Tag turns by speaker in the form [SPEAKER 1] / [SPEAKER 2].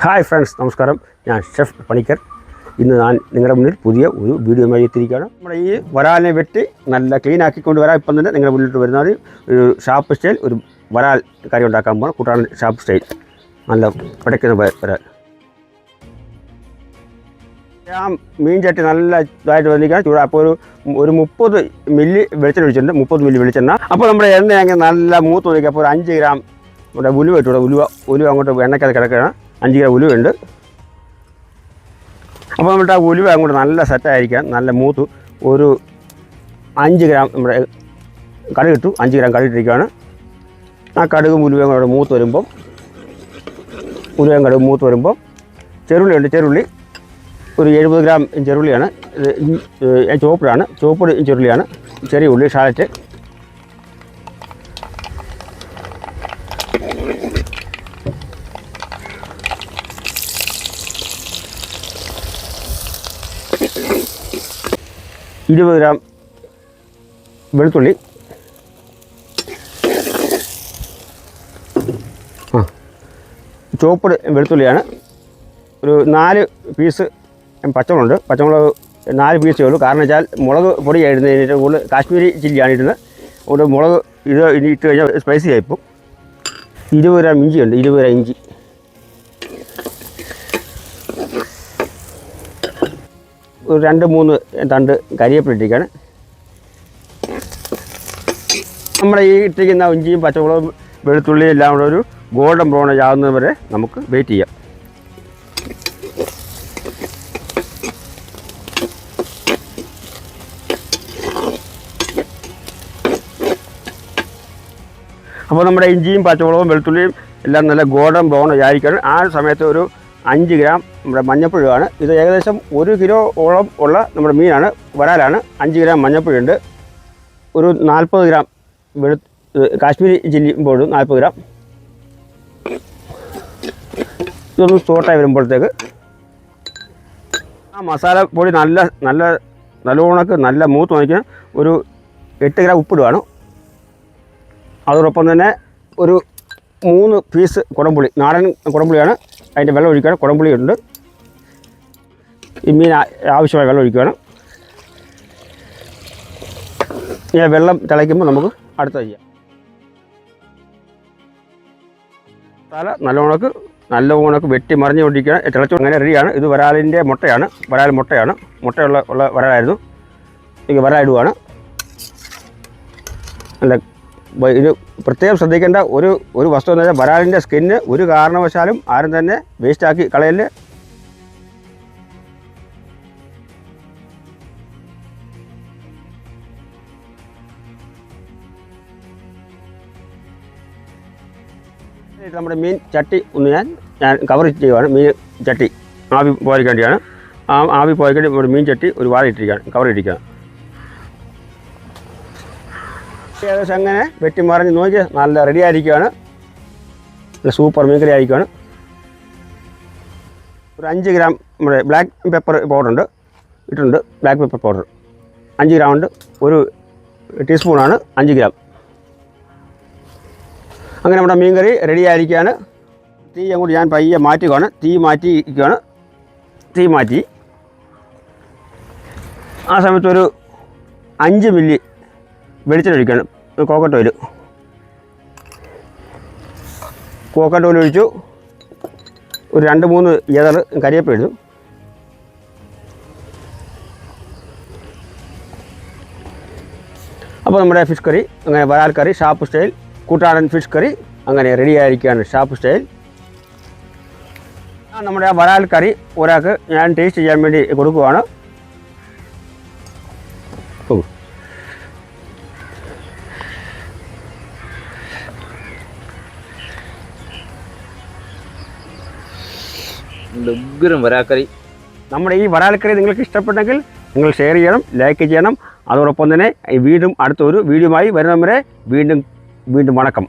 [SPEAKER 1] Hi friends, നമസ്കാരം. ഞാൻ chef Panicker. ഇന്ന് ഞാൻ നിങ്ങളുടെ മുന്നിൽ പുതിയ ഒരു വീഡിയോയുമായി എത്തിയിരിക്കുകയാണ്. നമ്മുടെ ഈ വരാലിനെ വെട്ടി നല്ല ക്ലീൻ ആക്കിക്കൊണ്ട് വരാം. ഇപ്പം തന്നെ നിങ്ങളുടെ മുന്നിലോട്ട് വരുന്നത് ഒരു ഷാപ്പ് സ്റ്റൈൽ ഒരു വരാൽ കറി ഉണ്ടാക്കാൻ പോകണം. കൂട്ടാൻ ഷാപ്പ് സ്റ്റൈൽ നല്ല പിടയ്ക്കുന്ന വരാൽ. ആ മീൻ ചട്ടി നല്ല ഇതായിട്ട് വന്നിരിക്കാൻ ചൂടാ. അപ്പോൾ ഒരു 30 മില്ലി വെളിച്ചെണ്ണ ഒഴിച്ചിട്ടുണ്ട്. 30 മില്ലി വെളിച്ചെണ്ണ. അപ്പോൾ നമ്മുടെ എണ്ണയാണെങ്കിൽ നല്ല മൂത്ത് ഒഴിക്കുക. അപ്പോൾ ഒരു 5 ഗ്രാം നമ്മുടെ ഉലുവ ഇട്ടൂടെ. ഉലുവ അങ്ങോട്ട് എണ്ണയ്ക്കത് കിടക്കുകയാണ്. 5 ഗ്രാം ഉലുവയുണ്ട്. അപ്പോൾ നമ്മുടെ ആ ഉലുവ അങ്ങോട്ട് നല്ല സെറ്റായിരിക്കാൻ നല്ല മൂത്ത് ഒരു 5 ഗ്രാം നമ്മുടെ കടുകിട്ടു. 5 ഗ്രാം കടുകിട്ടിരിക്കുകയാണ്. ആ കടുകും ഉലുവയും കൂടെ മൂത്ത് വരുമ്പം കടുക് മൂത്ത് വരുമ്പം ചെറുള്ളിയുണ്ട്. ചെറുള്ളി ഒരു 70 ഗ്രാം ചെറുള്ളിയാണ്. ചുവപ്പിലാണ്. ചുവപ്പ് ചെറുള്ളിയാണ്. ചെറിയ ഉള്ളി ഷാലറ്റ്. $20 ഗ്രാം വെളുത്തുള്ളി. ചുവപ്പ് വെളുത്തുള്ളിയാണ്. ഒരു 4 പീസ് പച്ചമുളകുണ്ട്. പച്ചമുളക് 4 പീസേ ഉള്ളൂ. കാരണം വെച്ചാൽ മുളക് പൊടി ഇടുന്നതിന് കൂടുതൽ കാശ്മീരി ചില്ലിയാണ് ഇടുന്നത്. അതുകൊണ്ട് മുളക് ഇനി ഇട്ട് കഴിഞ്ഞാൽ സ്പൈസി ആയിപ്പോൾ. 20 ഗ്രാം ഇഞ്ചിയുണ്ട്. 20 ഗ്രാം ഇഞ്ചി. ഒരു 2-3 തണ്ട് കരിവേപ്പില ഇട്ടിരിക്കുകയാണ്. നമ്മുടെ ഈ ഇട്ടിരിക്കുന്ന ഇഞ്ചിയും പച്ചമുളകും വെളുത്തുള്ളിയും എല്ലാം കൂടെ ഒരു ഗോൾഡൻ ബ്രൗൺ ആകുന്നത് വരെ നമുക്ക് വെയിറ്റ് ചെയ്യാം. അപ്പോൾ നമ്മുടെ ഇഞ്ചിയും പച്ചമുളകും വെളുത്തുള്ളിയും എല്ലാം നല്ല ഗോൾഡൻ ബ്രൗൺ ആയിരിക്കണം. ആ സമയത്ത് ഒരു 5 ഗ്രാം നമ്മുടെ മഞ്ഞൾപ്പൊടിയാണ്. ഇത് ഏകദേശം 1 കിലോയോളം ഉള്ള നമ്മുടെ മീനാണ്, വരാലാണ്. 5 ഗ്രാം മഞ്ഞൾപ്പൊടിയുണ്ട്. ഒരു 40 gram Kashmiri chilli powder 40 gram. ഇതൊന്ന് സോട്ടായി വരുമ്പോഴത്തേക്ക് ആ മസാല പൊടി നല്ലോണക്ക് നല്ല മൂത്ത് വയ്ക്കാൻ ഒരു 8 ഗ്രാം ഉപ്പിടുകയാണ്. അതോടൊപ്പം തന്നെ ഒരു 3 പീസ് കുടംപുളി, നാടൻ കുടംപുളിയാണ്. അതിൻ്റെ വെള്ളം ഒഴിക്കുകയാണ്. കുടംപുളി ഉണ്ട്. ഈ മീൻ ആവശ്യമായ വെള്ളം ഒഴിക്കുകയാണ്. ഈ വെള്ളം തിളയ്ക്കുമ്പോൾ നമുക്ക് അടുത്ത ചെയ്യാം. മസാല നല്ലവണ്ണക്ക് വെട്ടി മറിഞ്ഞുകൊണ്ടിരിക്കുകയാണ്. തിളച്ചു അങ്ങനെ റെഡിയാണ്. ഇത് വരാലിൻ്റെ മുട്ടയാണ്. മുട്ടയുള്ള വരാലായിരുന്നു. എനിക്ക് വരാലിടുവാണ്. നല്ല ഇത് പ്രത്യേകം ശ്രദ്ധിക്കേണ്ട ഒരു വസ്തു എന്ന് വെച്ചാൽ വരാലിൻ്റെ സ്കിന്ന് ഒരു കാരണവശാലും ആരും തന്നെ വേസ്റ്റാക്കി കളയല്. നമ്മുടെ മീൻ ചട്ടി ഒന്ന് ഞാൻ കവർ ചെയ്യുകയാണ്. മീൻ ചട്ടി ആവി പോയിരിക്കേണ്ടിയാണ്. ആവി പോയിക്കേണ്ടി നമ്മുടെ മീൻ ചട്ടി ഒരു വാഴ ഇട്ടിരിക്കുകയാണ്, കവർ ഇട്ടിരിക്കുകയാണ്. ഏകദേശം അങ്ങനെ വെട്ടി മറിഞ്ഞ് നോക്കി നല്ല റെഡി ആയിരിക്കുകയാണ്. നല്ല സൂപ്പർ മീൻകറി ആയിരിക്കുകയാണ്. ഒരു 5 ഗ്രാം നമ്മുടെ ബ്ലാക്ക് പെപ്പർ പൗഡറുണ്ട് ഇട്ടിട്ടുണ്ട്. ബ്ലാക്ക് പെപ്പർ പൗഡർ 5 ഗ്രാം ഉണ്ട്. ഒരു ടീസ്പൂണാണ് 5 ഗ്രാം. അങ്ങനെ നമ്മുടെ മീൻകറി റെഡി ആയിരിക്കുകയാണ്. തീ അങ്ങോട്ട് ഞാൻ പയ്യെ മാറ്റുകയാണ്. തീ മാറ്റി ആ സമയത്തൊരു 5 മില്ലി വെളിച്ചെണ്ണ ഒഴിക്കുകയാണ്. കോക്കനട്ട് ഓയിൽ ഒഴിച്ചു. ഒരു 2-3 ഏതൾ കരിവേപ്പില ഇടുന്നു. അപ്പോൾ നമ്മുടെ ഫിഷ് കറി അങ്ങനെ വരാൽ കറി ഷാപ്പ് സ്റ്റൈൽ കൂട്ടാടൻ ഫിഷ് കറി അങ്ങനെ റെഡി ആയിരിക്കുകയാണ്. ഷാപ്പ് സ്റ്റൈൽ നമ്മുടെ ആ വരാൽ കറി ഒരാൾക്ക് ഞാൻ ടേസ്റ്റ് ചെയ്യാൻ വേണ്ടി കൊടുക്കുകയാണ്.
[SPEAKER 2] ഉഗ്രം വരാക്കറി.
[SPEAKER 1] നമ്മുടെ ഈ വരാൽക്കറി നിങ്ങൾക്ക് ഇഷ്ടപ്പെട്ടെങ്കിൽ നിങ്ങൾ ഷെയർ ചെയ്യണം, ലൈക്ക് ചെയ്യണം. അതോടൊപ്പം തന്നെ വീണ്ടും അടുത്തൊരു വീഡിയോയുമായി വരുന്നവരെ വീണ്ടും വണക്കം.